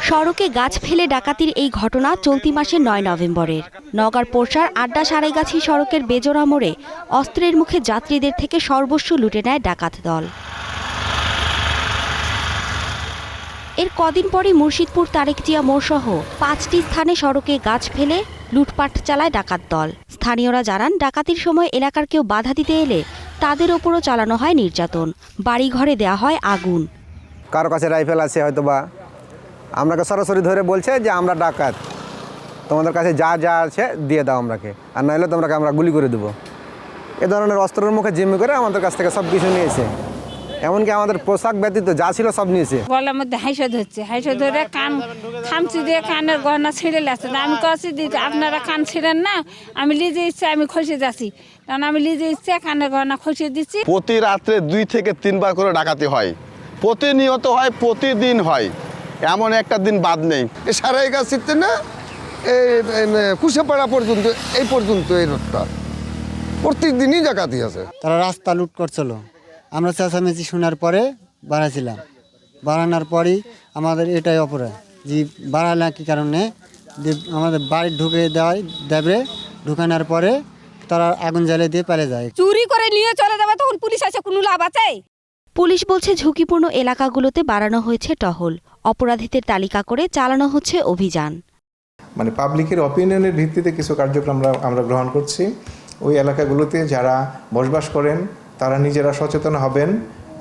সড়কে গাছ ফেলে ডাকাতির এই ঘটনা চলতি মাসের ৯ নভেম্বরের। নওগাঁর পোরশার আড্ডা সারাইগাছি সড়কের বেজোড়া মোড়ে অস্ত্রের মুখে যাত্রীদের থেকে সর্বস্ব লুটে নেয় ডাকাত দল। এর কদিন পরই মুর্শিদপুর তারেকজিয়া মোড়সহ ৫টি স্থানে সড়কে গাছ ফেলে লুটপাট চালায় ডাকাত দল। স্থানীয়রা জানান, ডাকাতির সময় এলাকার কেউ বাধা দিতে এলে তাদের ওপরও চালানো হয় নির্যাতন, বাড়িঘরে দেয়া হয় আগুন। কারো কাছে রাইফেল আছে হয়তোবা, আমরাকে সরাসরি ধরে বলছে যে আমরা ডাকাত, তোমাদের কাছে যা যা আছে দিয়ে দাও আমরাকে, আর নাহলে তোমরাকে আমরা গুলি করে দেবো। এ ধরনের অস্ত্রের মুখে জিম্মি করে আমাদের কাছ থেকে সব কিছু নিয়েছে, এমনকি আমাদের পোশাক ব্যতীত যা ছিল সব নিয়েছে। গলার মধ্যে হাইসা ধরছে, হাইসা ধরে কান খামচি দিয়ে কানের গহনা ছিঁড়ে লাগছে। আমি কাছে দিচ্ছি, আপনারা কান ছিঁড়েন না, আমি লিজে ইচ্ছে আমি খসে যাচ্ছি, কারণ আমি লিজে ইচ্ছে কানের গহনা খসিয়ে দিচ্ছি। প্রতি রাত্রে 2 থেকে 3 বার করে ডাকাতি হয়, প্রতিনিয়ত হয়, প্রতিদিন হয়, এমন একটা দিন বাদ নেই। সারাইগাছিতে না কুশেপাড়া পর্যন্ত এই পর্যন্ত এই রোডটা প্রত্যেকদিনই ডাকাতি আছে। তারা রাস্তা লুট করছিল, আমরা চেঁচামেচি শোনার পরে বাড়াইছিলাম। বাড়ানোর পরই আমাদের এটাই অপরাধ যে বাড়ালে কি কারণে আমাদের বাড়ি ঢুকে দেবে, ঢুকানোর পরে তারা আগুন জ্বালিয়ে দিয়ে পালিয়ে যায়। চুরি করে নিয়ে চলে যাবে, তখন পুলিশ আছে, কোনো লাভ আছে? পুলিশ বলছে, ঝুঁকিপূর্ণ এলাকাগুলোতে বাড়ানো হয়েছে টহল, অপরাধীদের তালিকা করে চালানো হচ্ছে অভিযান। মানে পাবলিকের অপিনিয়নের ভিত্তিতে কিছু কার্যক্রম আমরা গ্রহণ করছি। ওই এলাকাগুলোতে যারা বসবাস করেন তারা নিজেরা সচেতন হবেন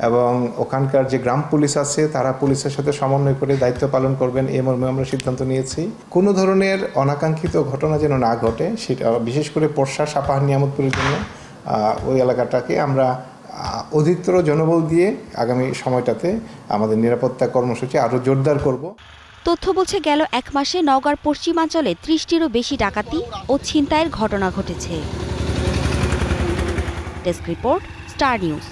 এবং ওখানকার যে গ্রাম পুলিশ আছে তারা পুলিশের সাথে সমন্বয় করে দায়িত্ব পালন করবেন, এই মর্মে আমরা সিদ্ধান্ত নিয়েছি। কোনো ধরনের অনাকাঙ্ক্ষিত ঘটনা যেন না ঘটে, সেটা বিশেষ করে পোরশা, সাপাহার, নিয়ামতপুরের জন্য ওই এলাকাটাকে আমরা অধিকতর জনবল দিয়ে আগামী সময়টাতে আমাদের নিরাপত্তা কর্মসূচি আরও জোরদার করব। তথ্য বলছে, গেল ১ মাসে নওগাঁর পশ্চিমাঞ্চলে ৩০টিরও বেশি ডাকাতি ও ছিনতাইয়ের ঘটনা ঘটেছে। Desk report, star news.